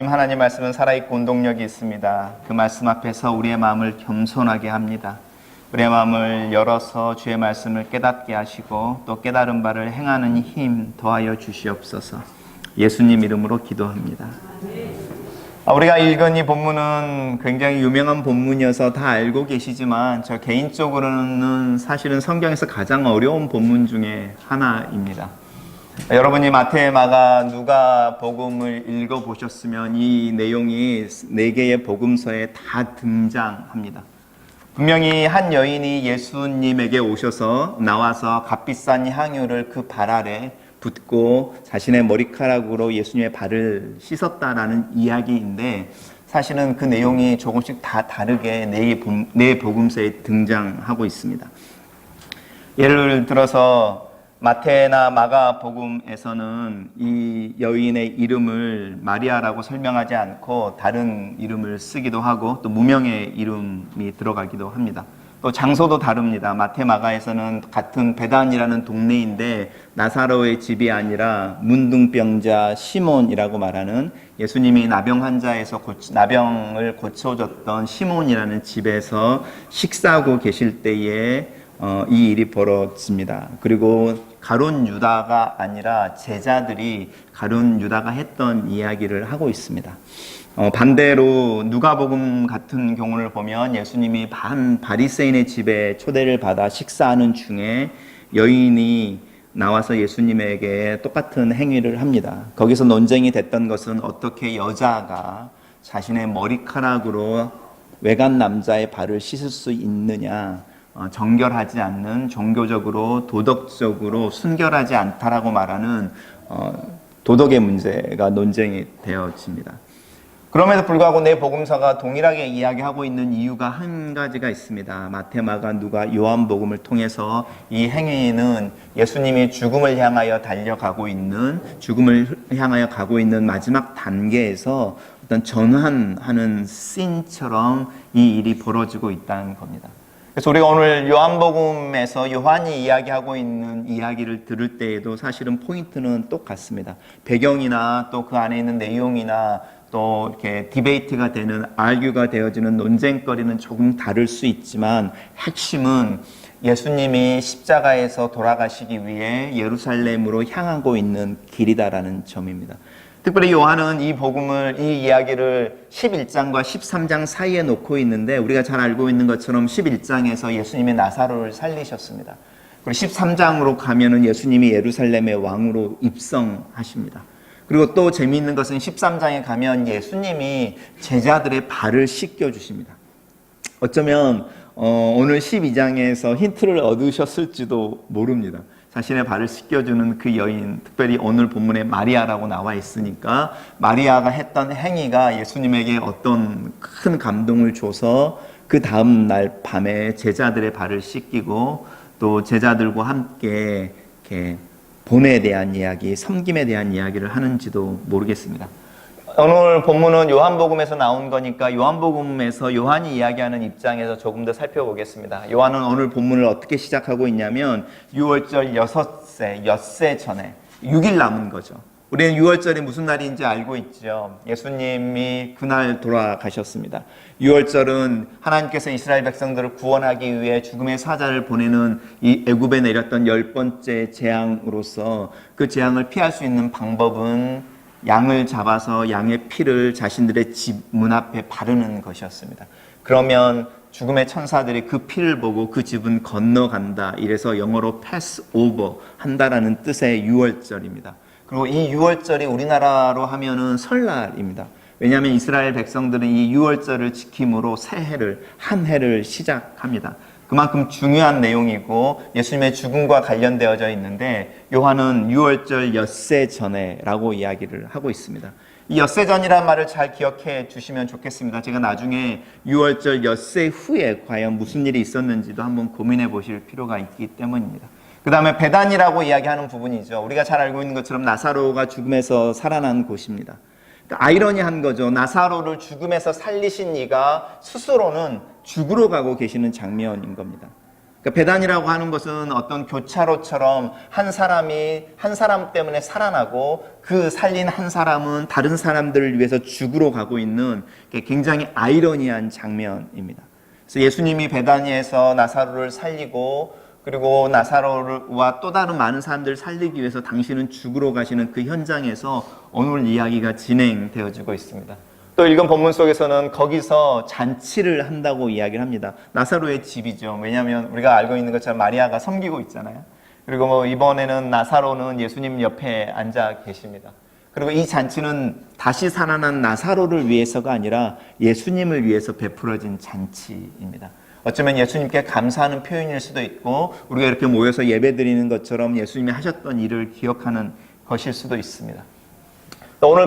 하나님 말씀은 살아있고 운동력이 있습니다. 그 말씀 앞에서 우리의 마음을 겸손하게 합니다. 우리의 마음을 열어서 주의 말씀을 깨닫게 하시고 또 깨달은 바를 행하는 힘 더하여 주시옵소서. 예수님 이름으로 기도합니다. 우리가 읽은 이 본문은 굉장히 유명한 본문이어서 다 알고 계시지만 저 개인적으로는 사실은 성경에서 가장 어려운 본문 중에 하나입니다. 여러분이 마태, 마가, 누가 복음을 읽어보셨으면 이 내용이 4개의 복음서에 다 등장합니다. 분명히 한 여인이 예수님에게 오셔서 나와서 값비싼 향유를 그 발 아래 붓고 자신의 머리카락으로 예수님의 발을 씻었다라는 이야기인데 사실은 그 내용이 조금씩 다 다르게 네 복음서에 등장하고 있습니다. 예를 들어서 마태나 마가 복음에서는 이 여인의 이름을 마리아라고 설명하지 않고 다른 이름을 쓰기도 하고 또 무명의 이름이 들어가기도 합니다. 또 장소도 다릅니다. 마태, 마가에서는 같은 베단이라는 동네인데 나사로의 집이 아니라 문둥병자 시몬이라고 말하는 예수님이 나병 환자에서 나병을 고쳐줬던 시몬이라는 집에서 식사하고 계실 때에 이 일이 벌어집니다. 그리고 가룟 유다가 아니라 제자들이 가룟 유다가 했던 이야기를 하고 있습니다. 반대로 누가복음 같은 경우를 보면 예수님이 바리새인의 집에 초대를 받아 식사하는 중에 여인이 나와서 예수님에게 똑같은 행위를 합니다. 거기서 논쟁이 됐던 것은 어떻게 여자가 자신의 머리카락으로 외간 남자의 발을 씻을 수 있느냐, 정결하지 않는, 종교적으로 도덕적으로 순결하지 않다라고 말하는 도덕의 문제가 논쟁이 되어집니다. 그럼에도 불구하고 네 복음서가 동일하게 이야기하고 있는 이유가 한 가지가 있습니다. 마태, 마가, 누가, 요한복음을 통해서 이 행위는 예수님이 죽음을 향하여 달려가고 있는, 죽음을 향하여 가고 있는 마지막 단계에서 어떤 전환하는 씬처럼 이 일이 벌어지고 있다는 겁니다. 그래서 우리가 오늘 요한복음에서 요한이 이야기하고 있는 이야기를 들을 때에도 사실은 포인트는 똑같습니다. 배경이나 또 그 안에 있는 내용이나 또 이렇게 디베이트가 되는, 알규가 되어지는 논쟁거리는 조금 다를 수 있지만 핵심은 예수님이 십자가에서 돌아가시기 위해 예루살렘으로 향하고 있는 길이다라는 점입니다. 특별히 요한은 이 이야기를 11장과 13장 사이에 놓고 있는데 우리가 잘 알고 있는 것처럼 11장에서 예수님이 나사로를 살리셨습니다. 그리고 13장으로 가면은 예수님이 예루살렘의 왕으로 입성하십니다. 그리고 또 재미있는 것은 13장에 가면 예수님이 제자들의 발을 씻겨주십니다. 어쩌면 오늘 12장에서 힌트를 얻으셨을지도 모릅니다. 자신의 발을 씻겨주는 그 여인, 특별히 오늘 본문에 마리아라고 나와 있으니까 마리아가 했던 행위가 예수님에게 어떤 큰 감동을 줘서 그 다음 날 밤에 제자들의 발을 씻기고 또 제자들과 함께 이렇게 본에 대한 이야기, 섬김에 대한 이야기를 하는지도 모르겠습니다. 오늘 본문은 요한복음에서 나온 거니까 요한복음에서 요한이 이야기하는 입장에서 조금 더 살펴보겠습니다. 요한은 오늘 본문을 어떻게 시작하고 있냐면 6월절 엿새 전에 6일 남은 거죠. 우리는 6월절이 무슨 날인지 알고 있죠. 예수님이 그날 돌아가셨습니다. 6월절은 하나님께서 이스라엘 백성들을 구원하기 위해 죽음의 사자를 보내는 이 애굽에 내렸던 10번째 재앙으로서 그 재앙을 피할 수 있는 방법은 양을 잡아서 양의 피를 자신들의 집 문 앞에 바르는 것이었습니다. 그러면 죽음의 천사들이 그 피를 보고 그 집은 건너간다. 이래서 영어로 pass over 한다라는 뜻의 6월절입니다. 그리고 이 6월절이 우리나라로 하면은 설날입니다. 왜냐하면 이스라엘 백성들은 이 6월절을 지킴으로 새해를, 한 해를 시작합니다. 그만큼 중요한 내용이고 예수님의 죽음과 관련되어져 있는데 요한은 6월절 엿새 전에라고 이야기를 하고 있습니다. 이 엿새 전이라는 말을 잘 기억해 주시면 좋겠습니다. 제가 나중에 6월절 엿새 후에 과연 무슨 일이 있었는지도 한번 고민해 보실 필요가 있기 때문입니다. 그 다음에 베단이라고 이야기하는 부분이죠. 우리가 잘 알고 있는 것처럼 나사로가 죽음에서 살아난 곳입니다. 그러니까 아이러니한 거죠. 나사로를 죽음에서 살리신 이가 스스로는 죽으러 가고 계시는 장면인 겁니다. 그러니까 배단이라고 하는 것은 어떤 교차로처럼 한 사람이 한 사람 때문에 살아나고 그 살린 한 사람은 다른 사람들을 위해서 죽으러 가고 있는 굉장히 아이러니한 장면입니다. 그래서 예수님이 베다니에서 나사로를 살리고 그리고 나사로와 또 다른 많은 사람들을 살리기 위해서 당신은 죽으러 가시는 그 현장에서 오늘 이야기가 진행되어지고 있습니다. 또 읽은 본문 속에서는 거기서 잔치를 한다고 이야기를 합니다. 나사로의 집이죠. 왜냐하면 우리가 알고 있는 것처럼 마리아가 섬기고 있잖아요. 그리고 이번에는 나사로는 예수님 옆에 앉아 계십니다. 그리고 이 잔치는 다시 살아난 나사로를 위해서가 아니라 예수님을 위해서 베풀어진 잔치입니다. 어쩌면 예수님께 감사하는 표현일 수도 있고 우리가 이렇게 모여서 예배드리는 것처럼 예수님이 하셨던 일을 기억하는 것일 수도 있습니다.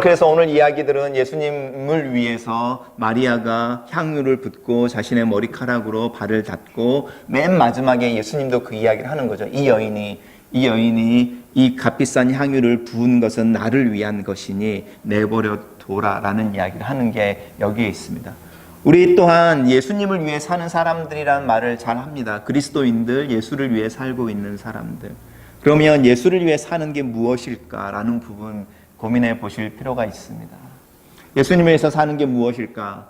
그래서 오늘 이야기들은 예수님을 위해서 마리아가 향유를 붓고 자신의 머리카락으로 발을 닫고 맨 마지막에 예수님도 그 이야기를 하는 거죠. 이 여인이 이 값비싼 향유를 부은 것은 나를 위한 것이니 내버려 둬라라는 이야기를 하는 게 여기에 있습니다. 우리 또한 예수님을 위해 사는 사람들이라는 말을 잘 합니다. 그리스도인들, 예수를 위해 살고 있는 사람들. 그러면 예수를 위해 사는 게 무엇일까라는 부분 고민해 보실 필요가 있습니다. 예수님을 위해서 사는 게 무엇일까?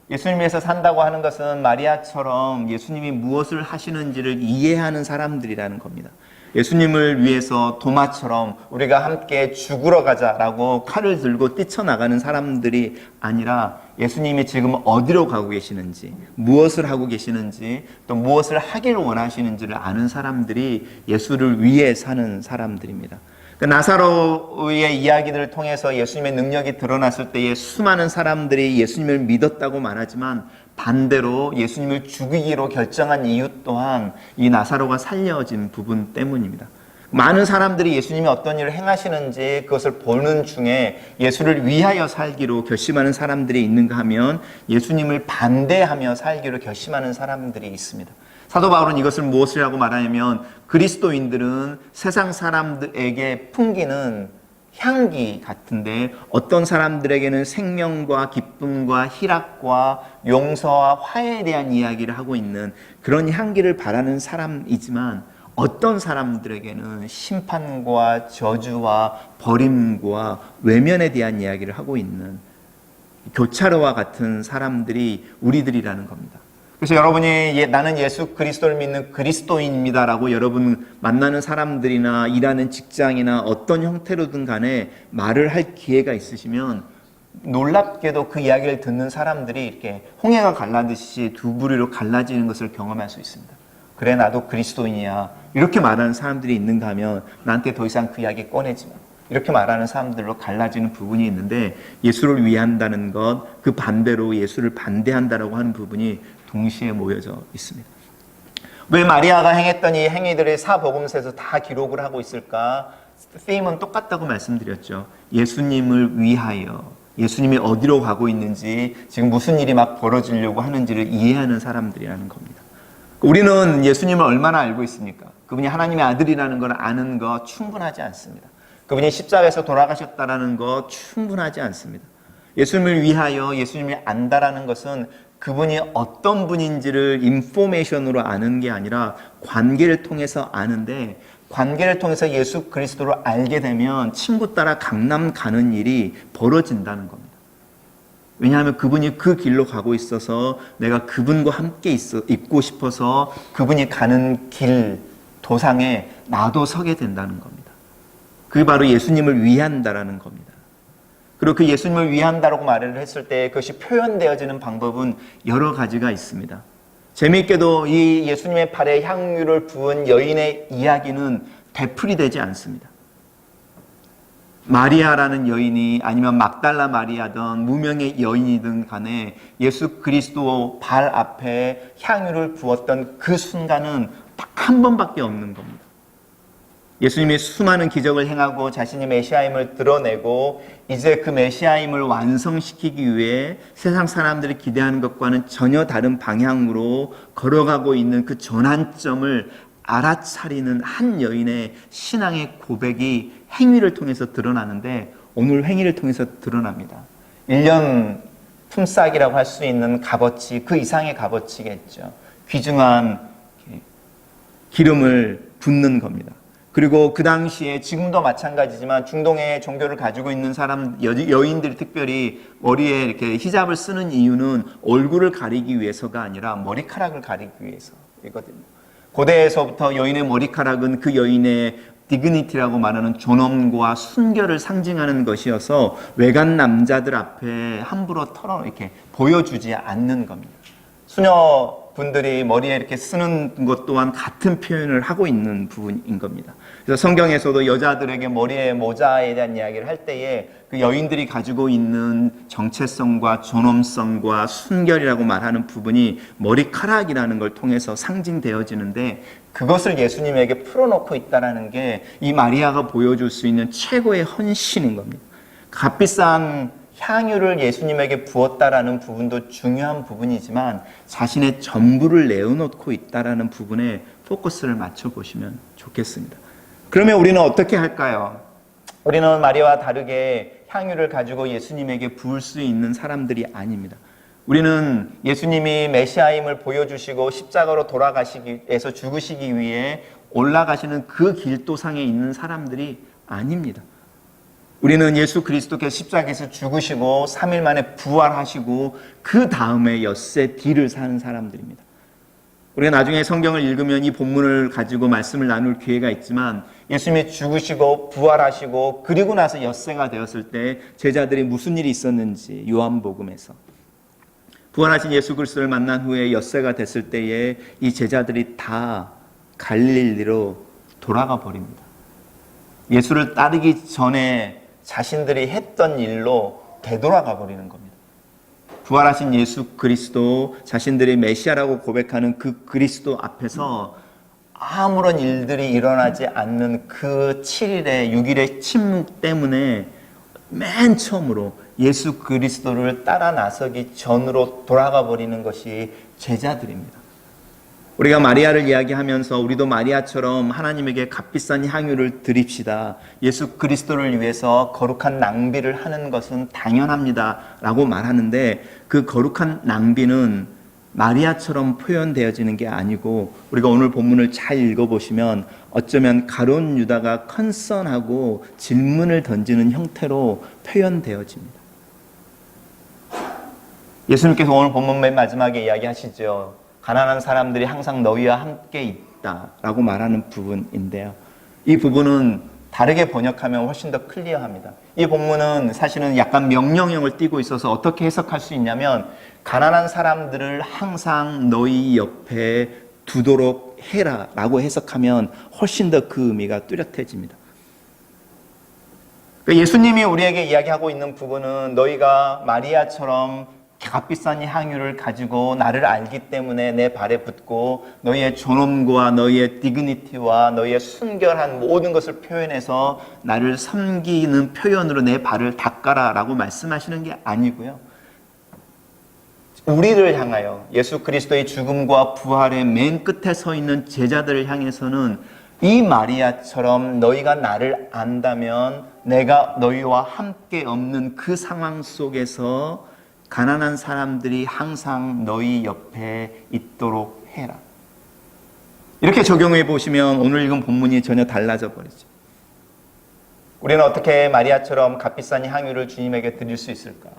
예수님을 위해서 산다고 하는 것은 마리아처럼 예수님이 무엇을 하시는지를 이해하는 사람들이라는 겁니다. 예수님을 위해서 도마처럼 우리가 함께 죽으러 가자라고 칼을 들고 뛰쳐나가는 사람들이 아니라 예수님이 지금 어디로 가고 계시는지, 무엇을 하고 계시는지, 또 무엇을 하기를 원하시는지를 아는 사람들이 예수를 위해 사는 사람들입니다. 나사로의 이야기들을 통해서 예수님의 능력이 드러났을 때에 수많은 사람들이 예수님을 믿었다고 말하지만 반대로 예수님을 죽이기로 결정한 이유 또한 이 나사로가 살려진 부분 때문입니다. 많은 사람들이 예수님이 어떤 일을 행하시는지 그것을 보는 중에 예수를 위하여 살기로 결심하는 사람들이 있는가 하면 예수님을 반대하며 살기로 결심하는 사람들이 있습니다. 사도 바울은 이것을 무엇이라고 말하냐면 그리스도인들은 세상 사람들에게 풍기는 향기 같은데 어떤 사람들에게는 생명과 기쁨과 희락과 용서와 화해에 대한 이야기를 하고 있는 그런 향기를 바라는 사람이지만 어떤 사람들에게는 심판과 저주와 버림과 외면에 대한 이야기를 하고 있는 교차로와 같은 사람들이 우리들이라는 겁니다. 그래서 여러분이 나는 예수 그리스도를 믿는 그리스도인입니다라고 여러분 만나는 사람들이나 일하는 직장이나 어떤 형태로든 간에 말을 할 기회가 있으시면 놀랍게도 그 이야기를 듣는 사람들이 이렇게 홍해가 갈라듯이 두 부리로 갈라지는 것을 경험할 수 있습니다. 그래 나도 그리스도인이야 이렇게 말하는 사람들이 있는가 하면 나한테 더 이상 그 이야기 꺼내지 마 이렇게 말하는 사람들로 갈라지는 부분이 있는데 예수를 위한다는 것 그 반대로 예수를 반대한다라고 하는 부분이 동시에 모여져 있습니다. 왜 마리아가 행했던 이 행위들을 사복음서에서 다 기록을 하고 있을까? 테임은 똑같다고 말씀드렸죠. 예수님을 위하여 예수님이 어디로 가고 있는지 지금 무슨 일이 막 벌어지려고 하는지를 이해하는 사람들이라는 겁니다. 우리는 예수님을 얼마나 알고 있습니까? 그분이 하나님의 아들이라는 걸 아는 거 충분하지 않습니다. 그분이 십자가에서 돌아가셨다는 거 충분하지 않습니다. 예수님을 위하여 예수님을 안다라는 것은 그분이 어떤 분인지를 인포메이션으로 아는 게 아니라 관계를 통해서 아는데 관계를 통해서 예수 그리스도를 알게 되면 친구 따라 강남 가는 일이 벌어진다는 겁니다. 왜냐하면 그분이 그 길로 가고 있어서 내가 그분과 함께 있고 싶어서 그분이 가는 길 도상에 나도 서게 된다는 겁니다. 그게 바로 예수님을 위한다라는 겁니다. 그리고 그 예수님을 위한다라고 말을 했을 때 그것이 표현되어지는 방법은 여러 가지가 있습니다. 재미있게도 이 예수님의 발에 향유를 부은 여인의 이야기는 되풀이되지 않습니다. 마리아라는 여인이 아니면 막달라 마리아든 무명의 여인이든 간에 예수 그리스도 발 앞에 향유를 부었던 그 순간은 딱 한 번밖에 없는 겁니다. 예수님이 수많은 기적을 행하고 자신이 메시아임을 드러내고 이제 그 메시아임을 완성시키기 위해 세상 사람들이 기대하는 것과는 전혀 다른 방향으로 걸어가고 있는 그 전환점을 알아차리는 한 여인의 신앙의 고백이 행위를 통해서 드러나는데 오늘 행위를 통해서 드러납니다. 1년 품삯이라고 할 수 있는 값어치, 그 이상의 값어치겠죠. 귀중한 기름을 붓는 겁니다. 그리고 그 당시에 지금도 마찬가지지만 중동의 종교를 가지고 있는 여인들이 특별히 머리에 이렇게 히잡을 쓰는 이유는 얼굴을 가리기 위해서가 아니라 머리카락을 가리기 위해서이거든요. 고대에서부터 여인의 머리카락은 그 여인의 디그니티라고 말하는 존엄과 순결을 상징하는 것이어서 외간 남자들 앞에 함부로 이렇게 보여주지 않는 겁니다. 수녀분들이 머리에 이렇게 쓰는 것 또한 같은 표현을 하고 있는 부분인 겁니다. 그래서 성경에서도 여자들에게 머리에 모자에 대한 이야기를 할 때에 그 여인들이 가지고 있는 정체성과 존엄성과 순결이라고 말하는 부분이 머리카락이라는 걸 통해서 상징되어지는데 그것을 예수님에게 풀어놓고 있다는 게 이 마리아가 보여줄 수 있는 최고의 헌신인 겁니다. 값비싼 향유를 예수님에게 부었다라는 부분도 중요한 부분이지만 자신의 전부를 내어놓고 있다라는 부분에 포커스를 맞춰보시면 좋겠습니다. 그러면 우리는 어떻게 할까요? 우리는 마리아와 다르게 향유를 가지고 예수님에게 부을 수 있는 사람들이 아닙니다. 우리는 예수님이 메시아임을 보여주시고 십자가로 돌아가시기 위해서 죽으시기 위해 올라가시는 그 길도상에 있는 사람들이 아닙니다. 우리는 예수 그리스도께서 십자가에서 죽으시고 3일 만에 부활하시고 그 다음에 엿새 뒤를 사는 사람들입니다. 우리가 나중에 성경을 읽으면 이 본문을 가지고 말씀을 나눌 기회가 있지만 예수님이 죽으시고 부활하시고 그리고 나서 엿새가 되었을 때 제자들이 무슨 일이 있었는지 요한복음에서 부활하신 예수 그리스도를 만난 후에 엿새가 됐을 때에 이 제자들이 다 갈릴리로 돌아가 버립니다. 예수를 따르기 전에 자신들이 했던 일로 되돌아가 버리는 겁니다. 부활하신 예수 그리스도, 자신들이 메시아라고 고백하는 그 그리스도 앞에서 아무런 일들이 일어나지 않는 그 7일의 6일의 침묵 때문에 맨 처음으로 예수 그리스도를 따라 나서기 전으로 돌아가 버리는 것이 제자들입니다. 우리가 마리아를 이야기하면서 우리도 마리아처럼 하나님에게 값비싼 향유를 드립시다. 예수 그리스도를 위해서 거룩한 낭비를 하는 것은 당연합니다. 라고 말하는데 그 거룩한 낭비는 마리아처럼 표현되어지는 게 아니고 우리가 오늘 본문을 잘 읽어보시면 어쩌면 가룟 유다가 컨선하고 질문을 던지는 형태로 표현되어집니다. 예수님께서 오늘 본문 맨 마지막에 이야기하시죠. 가난한 사람들이 항상 너희와 함께 있다라고 말하는 부분인데요. 이 부분은 다르게 번역하면 훨씬 더 클리어합니다. 이 본문은 사실은 약간 명령형을 띠고 있어서 어떻게 해석할 수 있냐면 가난한 사람들을 항상 너희 옆에 두도록 해라 라고 해석하면 훨씬 더 그 의미가 뚜렷해집니다. 예수님이 우리에게 이야기하고 있는 부분은 너희가 마리아처럼 값비싼 향유를 가지고 나를 알기 때문에 내 발에 붙고 너희의 존엄과 너희의 디그니티와 너희의 순결한 모든 것을 표현해서 나를 섬기는 표현으로 내 발을 닦아라 라고 말씀하시는 게 아니고요. 우리를 향하여 예수 그리스도의 죽음과 부활의 맨 끝에 서 있는 제자들을 향해서는 이 마리아처럼 너희가 나를 안다면 내가 너희와 함께 없는 그 상황 속에서 가난한 사람들이 항상 너희 옆에 있도록 해라. 이렇게 적용해 보시면 오늘 읽은 본문이 전혀 달라져 버리죠. 우리는 어떻게 마리아처럼 값비싼 향유를 주님에게 드릴 수 있을까?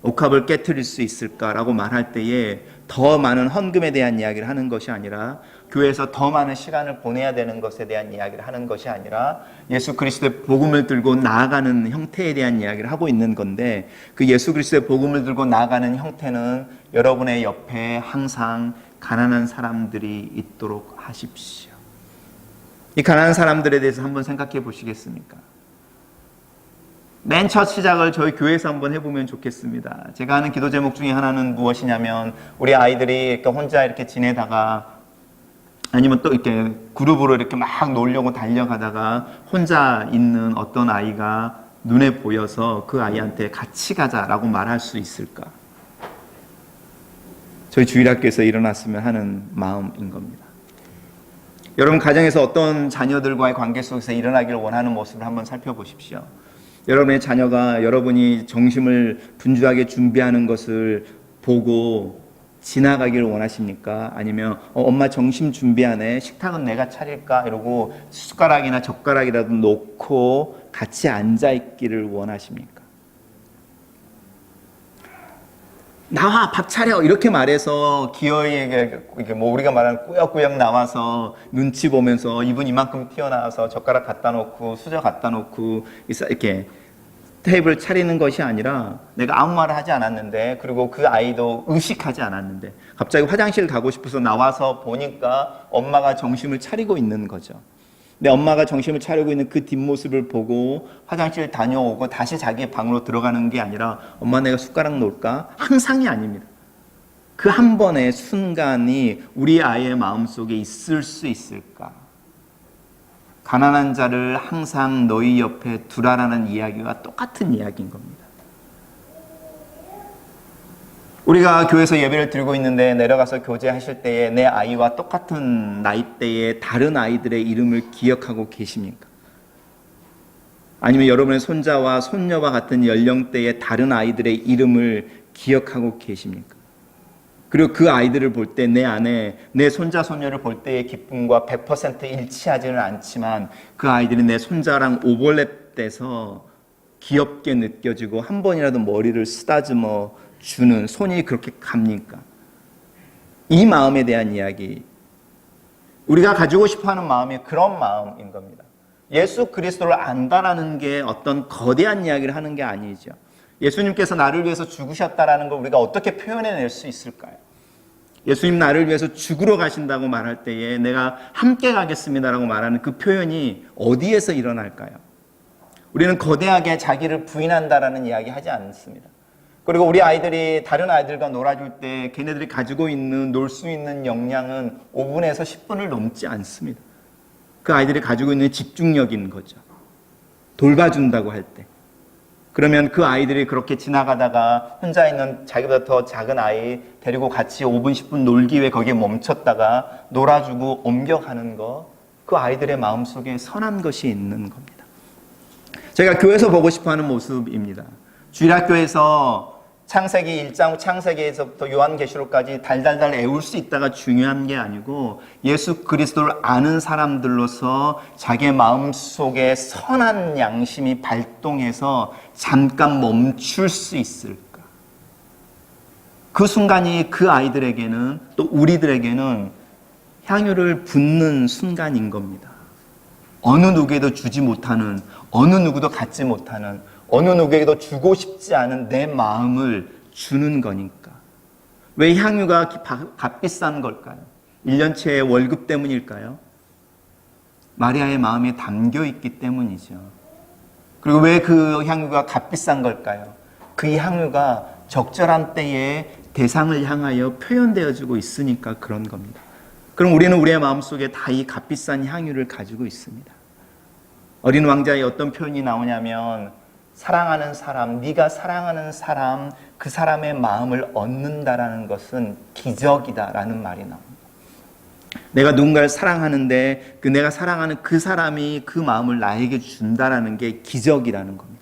옥합을 깨트릴 수 있을까라고 말할 때에 더 많은 헌금에 대한 이야기를 하는 것이 아니라 교회에서 더 많은 시간을 보내야 되는 것에 대한 이야기를 하는 것이 아니라 예수 그리스도의 복음을 들고 나아가는 형태에 대한 이야기를 하고 있는 건데 그 예수 그리스도의 복음을 들고 나아가는 형태는 여러분의 옆에 항상 가난한 사람들이 있도록 하십시오. 이 가난한 사람들에 대해서 한번 생각해 보시겠습니까? 맨 첫 시작을 저희 교회에서 한번 해보면 좋겠습니다. 제가 하는 기도 제목 중에 하나는 무엇이냐면 우리 아이들이 이렇게 혼자 이렇게 지내다가 아니면 또 이렇게 그룹으로 이렇게 막 놀려고 달려가다가 혼자 있는 어떤 아이가 눈에 보여서 그 아이한테 같이 가자라고 말할 수 있을까? 저희 주일학교에서 일어났으면 하는 마음인 겁니다. 여러분 가정에서 어떤 자녀들과의 관계 속에서 일어나기를 원하는 모습을 한번 살펴보십시오. 여러분의 자녀가 여러분이 정심을 분주하게 준비하는 것을 보고 지나가기를 원하십니까? 아니면 엄마 점심 준비하네, 식탁은 내가 차릴까? 이러고 숟가락이나 젓가락이라도 놓고 같이 앉아있기를 원하십니까? 나와 밥 차려 이렇게 말해서 기어이에게 뭐 우리가 말하는 꾸역꾸역 나와서 눈치 보면서 이분 이만큼 튀어나와서 젓가락 갖다 놓고 수저 갖다 놓고 이렇게 테이블 차리는 것이 아니라 내가 아무 말을 하지 않았는데, 그리고 그 아이도 의식하지 않았는데 갑자기 화장실 가고 싶어서 나와서 보니까 엄마가 점심을 차리고 있는 거죠. 근데 엄마가 점심을 차리고 있는 그 뒷모습을 보고 화장실 다녀오고 다시 자기 방으로 들어가는 게 아니라 엄마 내가 숟가락 놓을까? 항상이 아닙니다. 그 한 번의 순간이 우리 아이의 마음속에 있을 수 있을까? 가난한 자를 항상 너희 옆에 두라라는 이야기와 똑같은 이야기인 겁니다. 우리가 교회에서 예배를 드리고 있는데 내려가서 교제하실 때에 내 아이와 똑같은 나이대의 다른 아이들의 이름을 기억하고 계십니까? 아니면 여러분의 손자와 손녀와 같은 연령대의 다른 아이들의 이름을 기억하고 계십니까? 그리고 그 아이들을 볼 때 내 안에 내 손자 손녀를 볼 때의 기쁨과 100% 일치하지는 않지만 그 아이들이 내 손자랑 오버랩돼서 귀엽게 느껴지고 한 번이라도 머리를 쓰다듬어 주는 손이 그렇게 갑니까? 이 마음에 대한 이야기, 우리가 가지고 싶어하는 마음이 그런 마음인 겁니다. 예수 그리스도를 안다라는 게 어떤 거대한 이야기를 하는 게 아니죠. 예수님께서 나를 위해서 죽으셨다라는 걸 우리가 어떻게 표현해낼 수 있을까요? 예수님 나를 위해서 죽으러 가신다고 말할 때에 내가 함께 가겠습니다라고 말하는 그 표현이 어디에서 일어날까요? 우리는 거대하게 자기를 부인한다라는 이야기 하지 않습니다. 그리고 우리 아이들이 다른 아이들과 놀아줄 때 걔네들이 가지고 있는 놀 수 있는 역량은 5분에서 10분을 넘지 않습니다. 그 아이들이 가지고 있는 집중력인 거죠. 돌봐준다고 할 때. 그러면 그 아이들이 그렇게 지나가다가 혼자 있는 자기보다 더 작은 아이 데리고 같이 5분, 10분 놀기 위해 거기에 멈췄다가 놀아주고 옮겨가는 거, 그 아이들의 마음속에 선한 것이 있는 겁니다. 제가 교회에서 보고 싶어하는 모습입니다. 주일학교에서 창세기 1장, 창세기에서부터 요한계시록까지 달달달 애울 수 있다가 중요한 게 아니고 예수 그리스도를 아는 사람들로서 자기의 마음속에 선한 양심이 발동해서 잠깐 멈출 수 있을까? 그 순간이 그 아이들에게는 또 우리들에게는 향유를 붓는 순간인 겁니다. 어느 누구에도 주지 못하는, 어느 누구도 갖지 못하는, 어느 누구에게도 주고 싶지 않은 내 마음을 주는 거니까. 왜 향유가 값비싼 걸까요? 1년치의 월급 때문일까요? 마리아의 마음에 담겨 있기 때문이죠. 그리고 왜 그 향유가 값비싼 걸까요? 그 향유가 적절한 때에 대상을 향하여 표현되어지고 있으니까 그런 겁니다. 그럼 우리는 우리의 마음속에 다 이 값비싼 향유를 가지고 있습니다. 어린 왕자의 어떤 표현이 나오냐면 사랑하는 사람, 네가 사랑하는 사람, 그 사람의 마음을 얻는다라는 것은 기적이다라는 말이 나옵니다. 내가 누군가를 사랑하는데 그 내가 사랑하는 그 사람이 그 마음을 나에게 준다라는 게 기적이라는 겁니다.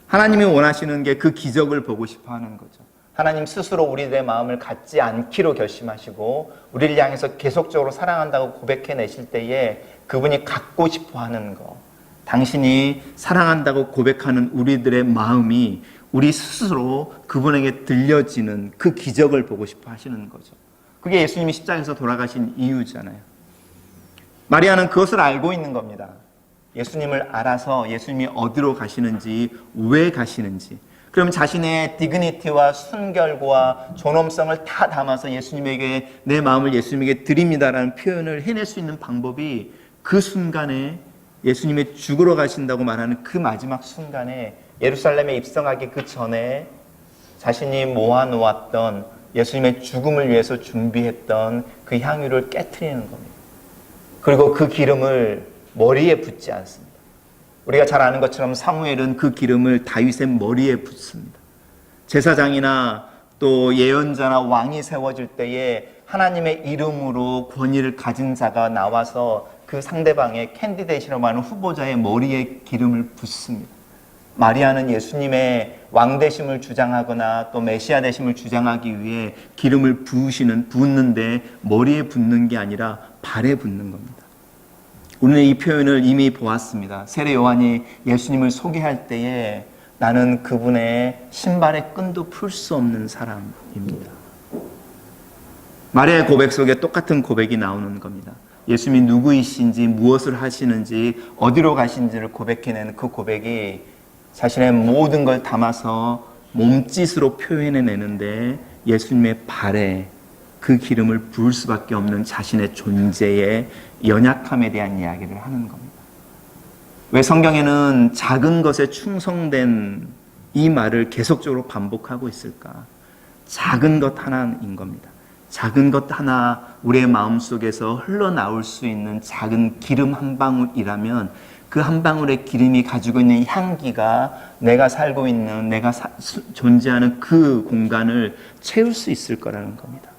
하나님이 원하시는 게 그 기적을 보고 싶어 하는 거죠. 하나님 스스로 우리들의 마음을 갖지 않기로 결심하시고 우리를 향해서 계속적으로 사랑한다고 고백해내실 때에 그분이 갖고 싶어 하는 거, 당신이 사랑한다고 고백하는 우리들의 마음이 우리 스스로 그분에게 들려지는 그 기적을 보고 싶어 하시는 거죠. 그게 예수님이 십자가에서 돌아가신 이유잖아요. 마리아는 그것을 알고 있는 겁니다. 예수님을 알아서 예수님이 어디로 가시는지, 왜 가시는지, 그럼 자신의 디그니티와 순결과 존엄성을 다 담아서 예수님에게 내 마음을 예수님에게 드립니다라는 표현을 해낼 수 있는 방법이 그 순간에 예수님의 죽으러 가신다고 말하는 그 마지막 순간에 예루살렘에 입성하기 그 전에 자신이 모아놓았던 예수님의 죽음을 위해서 준비했던 그 향유를 깨트리는 겁니다. 그리고 그 기름을 머리에 붓지 않습니다. 우리가 잘 아는 것처럼 사무엘은 그 기름을 다윗의 머리에 붓습니다. 제사장이나 또 예언자나 왕이 세워질 때에 하나님의 이름으로 권위를 가진 자가 나와서 그 상대방의 캔디데이트라고 하는 후보자의 머리에 기름을 붓습니다. 마리아는 예수님의 왕되심을 주장하거나 또 메시아 되심을 주장하기 위해 기름을 붓는데 머리에 붓는 게 아니라 발에 붓는 겁니다. 우리는 이 표현을 이미 보았습니다. 세례 요한이 예수님을 소개할 때에 나는 그분의 신발의 끈도 풀 수 없는 사람입니다. 마리아의 고백 속에 똑같은 고백이 나오는 겁니다. 예수님이 누구이신지, 무엇을 하시는지, 어디로 가신지를 고백해낸 그 고백이 자신의 모든 걸 담아서 몸짓으로 표현해내는데 예수님의 발에 그 기름을 부을 수밖에 없는 자신의 존재의 연약함에 대한 이야기를 하는 겁니다. 왜 성경에는 작은 것에 충성된 이 말을 계속적으로 반복하고 있을까? 작은 것 하나인 겁니다. 작은 것 하나 우리의 마음속에서 흘러나올 수 있는 작은 기름 한 방울이라면 그 한 방울의 기름이 가지고 있는 향기가 내가 살고 있는, 내가 존재하는 그 공간을 채울 수 있을 거라는 겁니다.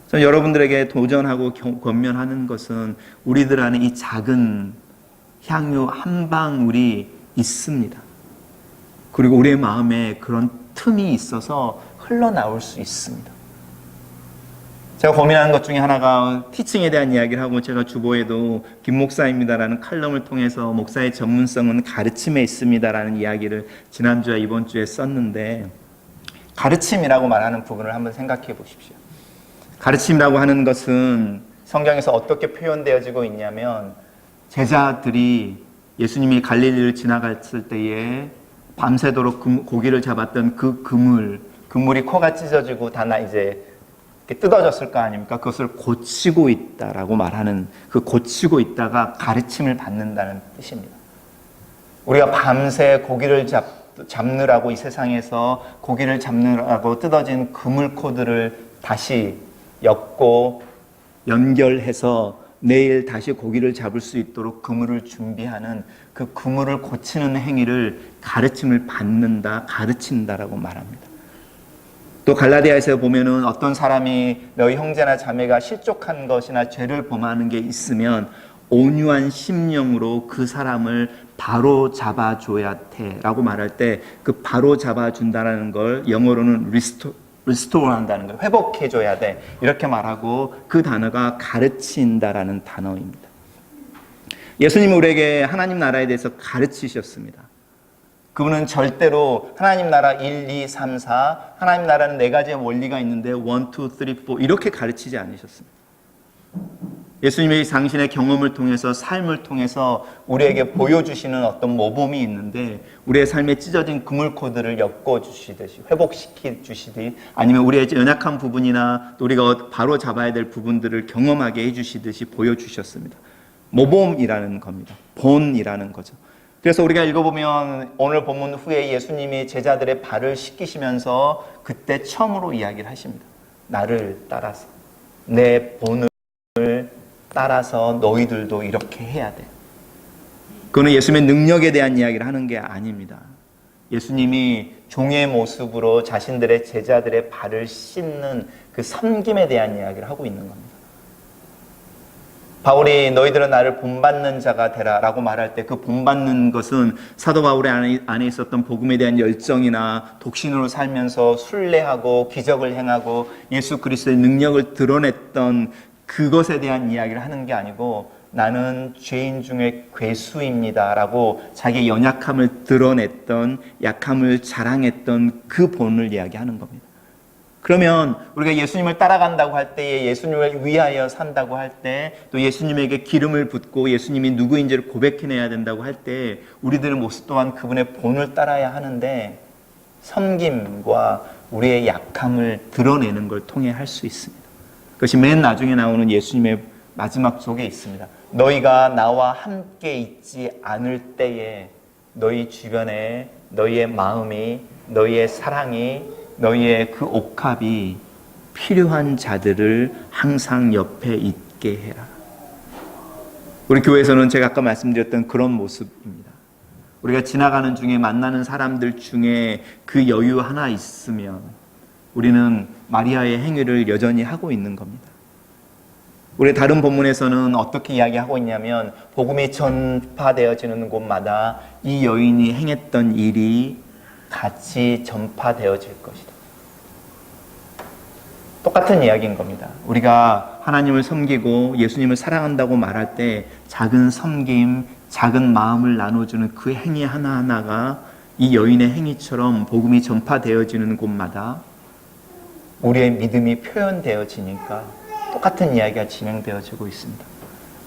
저는 여러분들에게 도전하고 권면하는 것은 우리들 안에 이 작은 향유 한 방울이 있습니다. 그리고 우리의 마음에 그런 틈이 있어서 흘러나올 수 있습니다. 제가 고민하는 것 중에 하나가 티칭에 대한 이야기를 하고, 제가 주보에도 김 목사입니다라는 칼럼을 통해서 목사의 전문성은 가르침에 있습니다라는 이야기를 지난주와 이번 주에 썼는데, 가르침이라고 말하는 부분을 한번 생각해 보십시오. 가르침이라고 하는 것은 성경에서 어떻게 표현되어지고 있냐면, 제자들이 예수님이 갈릴리를 지나갔을 때에 밤새도록 고기를 잡았던 그 그물이 코가 찢어지고 다 이제 뜯어졌을 거 아닙니까? 그것을 고치고 있다라고 말하는, 그 고치고 있다가 가르침을 받는다는 뜻입니다. 우리가 밤새 고기를 잡느라고 이 세상에서 고기를 잡느라고 뜯어진 그물코들을 다시 엮고 연결해서 내일 다시 고기를 잡을 수 있도록 그물을 준비하는, 그 그물을 고치는 행위를 가르침을 받는다, 가르친다라고 말합니다. 또 갈라디아에서 보면은 어떤 사람이 너희 형제나 자매가 실족한 것이나 죄를 범하는 게 있으면 온유한 심령으로 그 사람을 바로 잡아줘야 돼라고 말할 때, 그 바로 잡아준다는 걸 영어로는 restore 한다는 거예요. 회복해줘야 돼, 이렇게 말하고, 그 단어가 가르친다라는 단어입니다. 예수님은 우리에게 하나님 나라에 대해서 가르치셨습니다. 그분은 절대로 하나님 나라 1, 2, 3, 4, 하나님 나라는 4가지의 원리가 있는데 1, 2, 3, 4 이렇게 가르치지 않으셨습니다. 예수님의 당신의 경험을 통해서, 삶을 통해서 우리에게 보여주시는 어떤 모범이 있는데, 우리의 삶에 찢어진 그물코드를 엮어주시듯이, 회복시켜주시듯이, 아니면 우리의 연약한 부분이나 또 우리가 바로 잡아야 될 부분들을 경험하게 해주시듯이 보여주셨습니다. 모범이라는 겁니다. 본이라는 거죠. 그래서 우리가 읽어보면 오늘 본문 후에 예수님이 제자들의 발을 씻기시면서 그때 처음으로 이야기를 하십니다. 나를 따라서, 내 본을 따라서 너희들도 이렇게 해야 돼. 그거는 예수님의 능력에 대한 이야기를 하는 게 아닙니다. 예수님이 종의 모습으로 자신들의 제자들의 발을 씻는 그 섬김에 대한 이야기를 하고 있는 겁니다. 바울이 너희들은 나를 본받는 자가 되라 라고 말할 때, 그 본받는 것은 사도 바울의 안에 있었던 복음에 대한 열정이나 독신으로 살면서 순례하고 기적을 행하고 예수 그리스도의 능력을 드러냈던 그것에 대한 이야기를 하는 게 아니고, 나는 죄인 중에 괴수입니다 라고 자기의 연약함을 드러냈던, 약함을 자랑했던 그 본을 이야기하는 겁니다. 그러면 우리가 예수님을 따라간다고 할 때에, 예수님을 위하여 산다고 할 때, 또 예수님에게 기름을 붓고 예수님이 누구인지를 고백해내야 된다고 할 때, 우리들의 모습 또한 그분의 본을 따라야 하는데, 섬김과 우리의 약함을 드러내는 걸 통해 할 수 있습니다. 그것이 맨 나중에 나오는 예수님의 마지막 속에 있습니다. 너희가 나와 함께 있지 않을 때에 너희 주변에 너희의 마음이, 너희의 사랑이, 너희의 그 옥합이 필요한 자들을 항상 옆에 있게 해라. 우리 교회에서는 제가 아까 말씀드렸던 그런 모습입니다. 우리가 지나가는 중에 만나는 사람들 중에 그 여유 하나 있으면 우리는 마리아의 행위를 여전히 하고 있는 겁니다. 우리 다른 본문에서는 어떻게 이야기하고 있냐면 복음이 전파되어지는 곳마다 이 여인이 행했던 일이 같이 전파되어질 것이다. 똑같은 이야기인 겁니다. 우리가 하나님을 섬기고 예수님을 사랑한다고 말할 때 작은 섬김, 작은 마음을 나눠주는 그 행위 하나하나가 이 여인의 행위처럼 복음이 전파되어지는 곳마다 우리의 믿음이 표현되어지니까 똑같은 이야기가 진행되어지고 있습니다.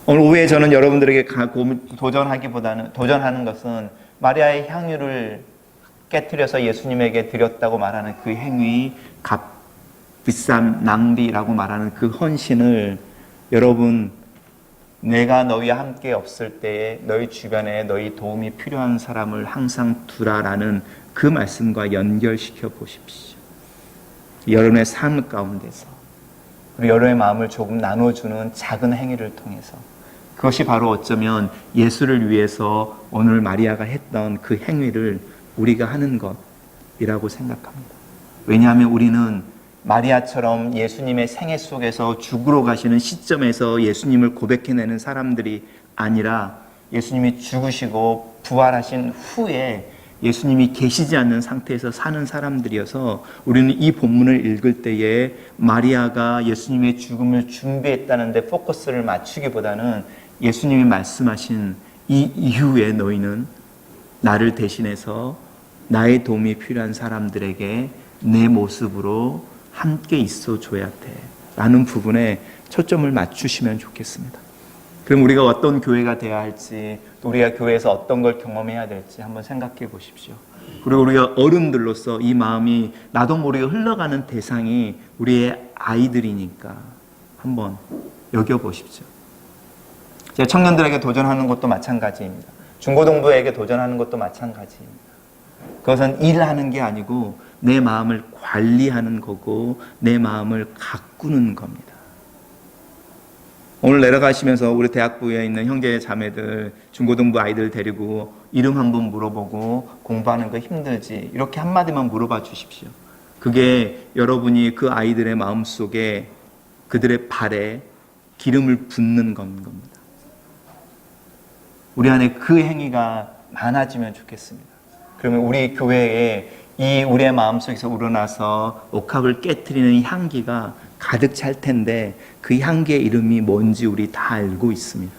오늘 오후에 저는 여러분들에게 도전하는 것은 마리아의 향유를 깨트려서 예수님에게 드렸다고 말하는 그 행위, 비싼 낭비라고 말하는 그 헌신을 여러분, 내가 너희와 함께 없을 때에 너희 주변에 너희 도움이 필요한 사람을 항상 두라라는 그 말씀과 연결시켜 보십시오. 여러분의 삶 가운데서 그리고 여러분의 마음을 조금 나눠주는 작은 행위를 통해서 그것이 바로 어쩌면 예수를 위해서 오늘 마리아가 했던 그 행위를 우리가 하는 것이라고 생각합니다. 왜냐하면 우리는 마리아처럼 예수님의 생애 속에서 죽으러 가시는 시점에서 예수님을 고백해내는 사람들이 아니라 예수님이 죽으시고 부활하신 후에 예수님이 계시지 않는 상태에서 사는 사람들이어서 우리는 이 본문을 읽을 때에 마리아가 예수님의 죽음을 준비했다는 데 포커스를 맞추기보다는 예수님이 말씀하신 이 이후에 너희는 나를 대신해서 나의 도움이 필요한 사람들에게 내 모습으로 함께 있어줘야 돼 라는 부분에 초점을 맞추시면 좋겠습니다. 그럼 우리가 어떤 교회가 되어야 할지, 또 우리가 교회에서 어떤 걸 경험해야 될지 한번 생각해 보십시오. 그리고 우리가 어른들로서 이 마음이 나도 모르게 흘러가는 대상이 우리의 아이들이니까 한번 여겨보십시오. 제가 청년들에게 도전하는 것도 마찬가지입니다. 중고등부에게 도전하는 것도 마찬가지입니다. 그것은 일하는 게 아니고 내 마음을 관리하는 거고 내 마음을 가꾸는 겁니다. 오늘 내려가시면서 우리 대학부에 있는 형제 자매들, 중고등부 아이들 데리고 이름 한번 물어보고 공부하는 거 힘들지? 이렇게 한마디만 물어봐 주십시오. 그게 여러분이 그 아이들의 마음속에 그들의 발에 기름을 붓는 겁니다. 우리 안에 그 행위가 많아지면 좋겠습니다. 그러면 우리 교회에 이 우리의 마음속에서 우러나서 옥합을 깨트리는 향기가 가득 찰 텐데 그 향기의 이름이 뭔지 우리 다 알고 있습니다.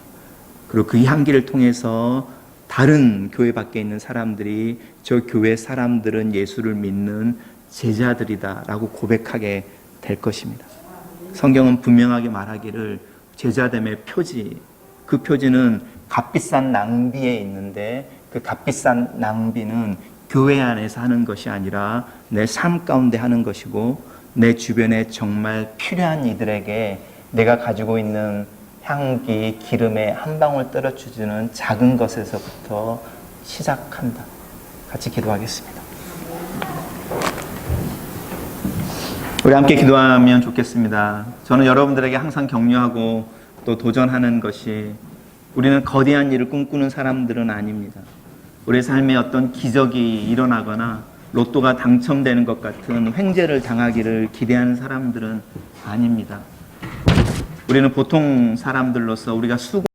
그리고 그 향기를 통해서 다른 교회 밖에 있는 사람들이 저 교회 사람들은 예수를 믿는 제자들이다 라고 고백하게 될 것입니다. 성경은 분명하게 말하기를 제자됨의 표지, 그 표지는 값비싼 낭비에 있는데 그 값비싼 낭비는 교회 안에서 하는 것이 아니라 내 삶 가운데 하는 것이고 내 주변에 정말 필요한 이들에게 내가 가지고 있는 향기, 기름에 한 방울 떨어주는 작은 것에서부터 시작한다. 같이 기도하겠습니다. 우리 함께 기도하면 좋겠습니다. 저는 여러분들에게 항상 격려하고 또 도전하는 것이 우리는 거대한 일을 꿈꾸는 사람들은 아닙니다. 우리 삶에 어떤 기적이 일어나거나 로또가 당첨되는 것 같은 횡재를 당하기를 기대하는 사람들은 아닙니다. 우리는 보통 사람들로서 우리가 수고